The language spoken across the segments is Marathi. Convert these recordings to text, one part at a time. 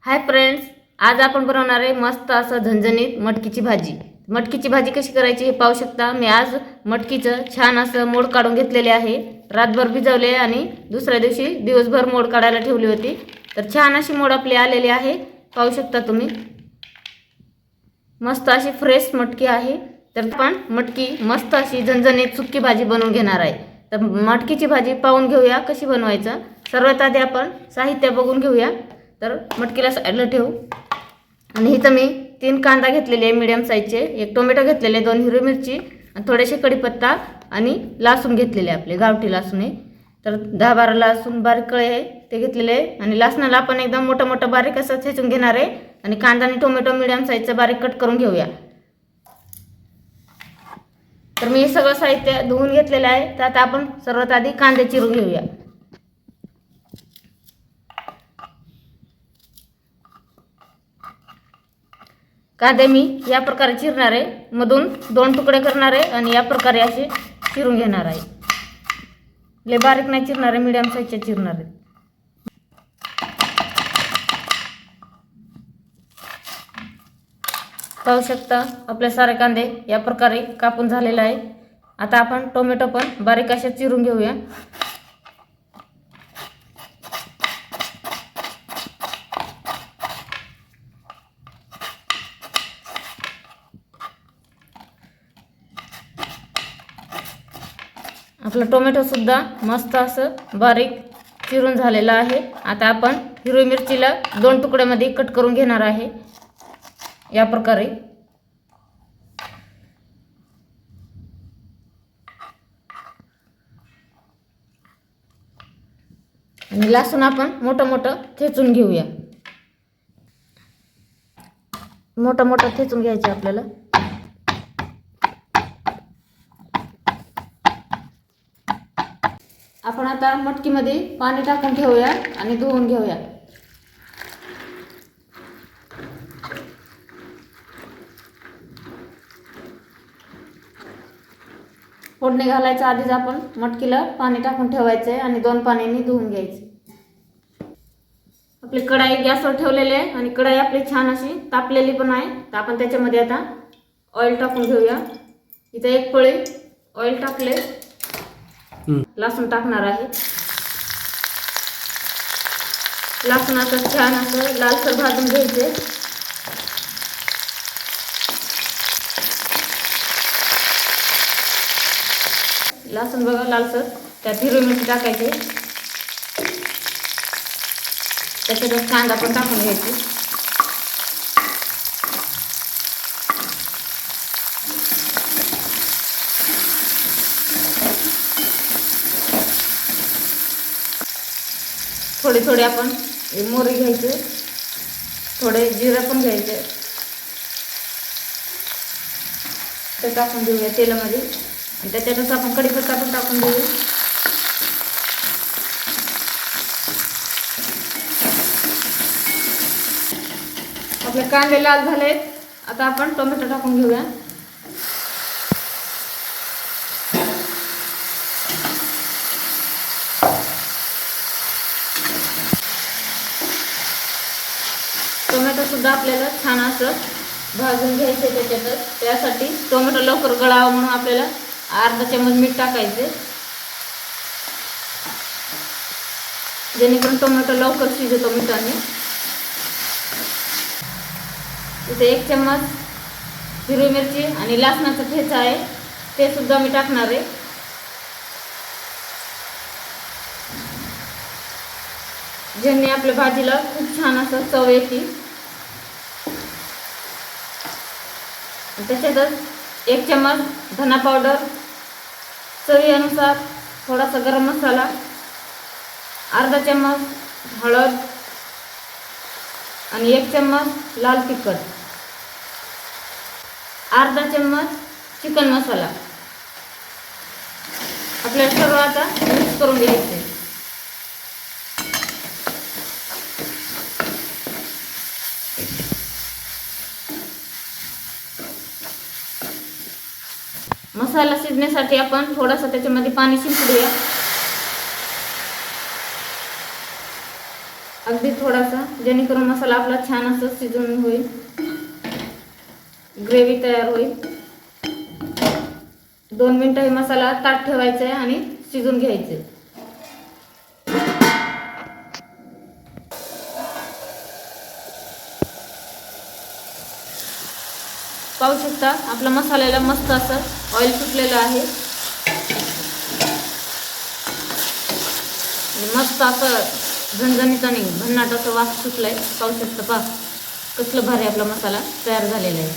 हाय फ्रेंड्स, आज आपण बनवणार आहे मस्त असं झणझणीत मटकीची भाजी। मटकीची भाजी कशी करायची हे पाहू शकता। मी आज मटकीचं छान असं मोड काढून घेतलेले आहे। रातभर भिजवले आणि दुसऱ्या दिवशी दिवसभर मोड काढायला ठेवली होती। तर छान अशी मोड आपली आलेली आहे, पाहू शकता तुम्ही। मस्त अशी फ्रेश मटकी आहे। तर आपण मटकी मस्त अशी झणझणीत सुक्की भाजी बनवून घेणार आहे। तर मटकीची भाजी पाहून घेऊया कशी बनवायचं। सर्वात आधी आपण साहित्य बघून घेऊया। तर मटकीला साईडला ठेवू आणि इथं मी 3 कांदा घेतलेले मीडियम साईजचे, 1 टोमॅटो घेतलेले, 2 हिरवी मिरची आणि थोडेसे कढीपत्ता आणि लसूण घेतलेले आपले गावठी लसूण आहे। तर 10-12 लसूण बारीक कळे आहे ते घेतलेले आणि लसणाला आपण एकदम मोठा मोठा बारीक असं ठेचून घेणार आहे आणि कांदा आणि टोमॅटो मीडियम साईजचा बारीक कट करून घेऊया। तर मी हे सगळं साहित्य धुवून घेतलेलं आहे। तर आता आपण सर्वात आधी कांदे चिरून घेऊया। कांदे मी या प्रकारे चिरणार आहे, मधून 2 तुकडे करणार आहे आणि या प्रकारे असे चिरून घेणार आहे। लय बारीक नाही चिरणार आहे, मीडियम साईजचे चिरणार आहे। पाहू शकता आपले सारे कांदे या प्रकारे कापून झालेले आहे। आता आपण टोमॅटो पण बारीक असे चिरून घेऊया। आपला टोमॅटो सुद्धा मस्त असं बारीक चिरून झालेला आहे। आता आपण हिरवी मिरचीला 2 तुकड्यामध्ये कट करून घेणार आहे या प्रकारे। आणि लसूण आपण मोठं मोठं ठेचून घेऊया। मोठं मोठं ठेचून घ्यायचं आपल्याला। आपण आता मटकीमध्ये पाणी टाकून ठेवूया आणि धुवून घेऊया। फोडणी घालायच्या आधीच आपण मटकीला पाणी टाकून ठेवायचं आहे आणि 2 पाण्याने धुवून घ्यायचे। आपली कढाई गॅसवर ठेवलेली आहे आणि कढाई आपली छान अशी तापलेली पण आहे। तर आपण त्याच्यामध्ये आता ऑइल टाकून घेऊया। इथे 1 पळी ऑइल टाकले, लसूण टाकणार आहे। लसूणाचं छान असं लालसर भाजून घ्यायचे। लसूण बघा लालसर, त्यात हिरवी मिरची टाकायची, त्याच्यातच कांदा पण टाकून घ्यायची। थोडे थोडे आपण मोहरी घ्यायचे, थोडे जिरं पण घ्यायचे, ते टाकून देऊया तेलामध्ये आणि त्याच्यातच आपण कढीपत्ता पण टाकून देऊया। आपले कांदे लाल झालेत, आता आपण टोमॅटो टाकून घेऊया। टोमॅटो सुद्धा आपल्याला छान असं भाजून घ्यायचे त्याच्यातच। त्यासाठी टोमॅटो लवकर गळावं म्हणून आपल्याला अर्धा चमच मीठ टाकायचे, जेणेकरून टोमॅटो लवकर शिजतो मिठाने। इथे 1 चमच हिरवी मिरची आणि लसणाचा ठेचा आहे, ते सुद्धा मी टाकणार आहे। ज्याने आपल्या भाजीला खूप छान असं चव येते। त्याच्यातच 1 चमच धना पावडर, चवीनुसार थोडासा गरम मसाला, अर्धा चमच हळद आणि 1 चमच लाल तिखट, अर्धा चमच चिकन मसाला। आपल्याला सर्व आता मिक्स करून घ्यायचे। मसाला शिजण्यासाठी आपण थोडासा त्याच्यामध्ये पाणी शिंपडूया। अगदी अगदी थोडासा, जेणेकरून मसाला आपला छान असं शिजून होईल, ग्रेव्ही तयार होईल. 2 मिनिटं हे मसाला ताट ठेवायचा आहे आणि शिजून घ्यायचे. पाहू शकता आपला मसाल्याला मस्त असं ऑइल सुटलेलं आहे. मस्त असं झणझणीत आणि भन्नाट असं वास सुटलाय. पाहू शकता पहा कसलं भारी आपला मसाला तयार झालेला आहे.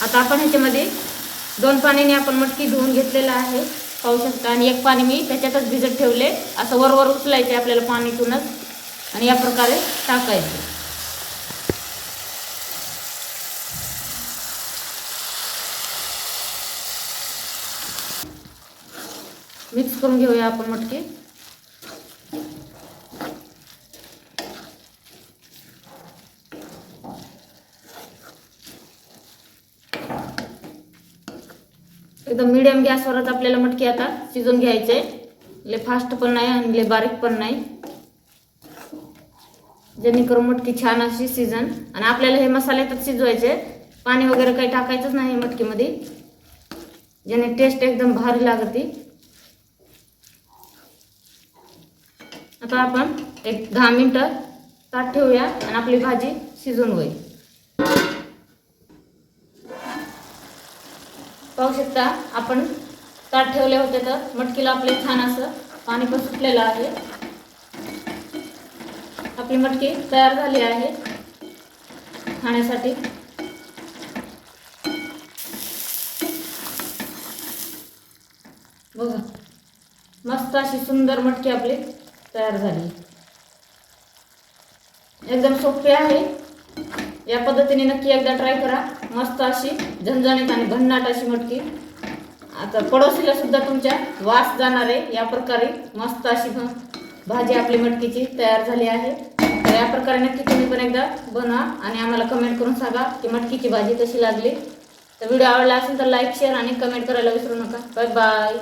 आता आपण ह्याच्यामध्ये 2 पाण्याने आपण मटकी धुवून घेतलेला आहे. पाहू शकता. आणि 1 पाणी मी त्याच्यातच भिजत ठेवले. असं वरवर उचलायचे आपल्याला पाणीतूनच आणि या प्रकारे टाकायचे. मिक्स करून घेऊया आपण मटकी. एकदम मीडियम गॅसवरच आपल्याला मटकी आता शिजून घ्यायचे. लय फास्ट पण नाही आणि लय बारीक पण नाही, जेणेकरून मटकी छान अशी शिजन. आणि आपल्याला हे मसाल्यातच शिजवायचे, पाणी वगैरे काही टाकायचंच नाही मटकीमध्ये, ज्याने टेस्ट एकदम भारी लागते. आता आपण एक 10 मिनिटं ताट ठेवूया आणि आपली भाजी शिजून होईल. पाहू शकता आपण ताट ठेवले होते तर मटकीला आपले छान असं पाणी पण सुटलेलं आहे. आपली मटकी तयार झाली आहे खाण्यासाठी. बघा मस्त अशी सुंदर मटकी आपली तयार झाली. एकदम सोपी आहे. या पद्धतीने नक्की एकदा ट्राय करा. मस्त अशी झणझणीत आणि भन्नाट अशी मटकी. आता पडोसीला सुद्धा तुमच्या वास जाणार आहे. या प्रकारे मस्त अशी भाजी आपली मटकीची तयार झाली आहे. तर या प्रकारे नक्की तुम्ही पण एकदा बनवा आणि आम्हाला कमेंट करून सांगा की मटकीची भाजी कशी लागली. तर व्हिडिओ आवडला असेल तर लाईक, शेअर आणि कमेंट करायला विसरू नका. Bye bye.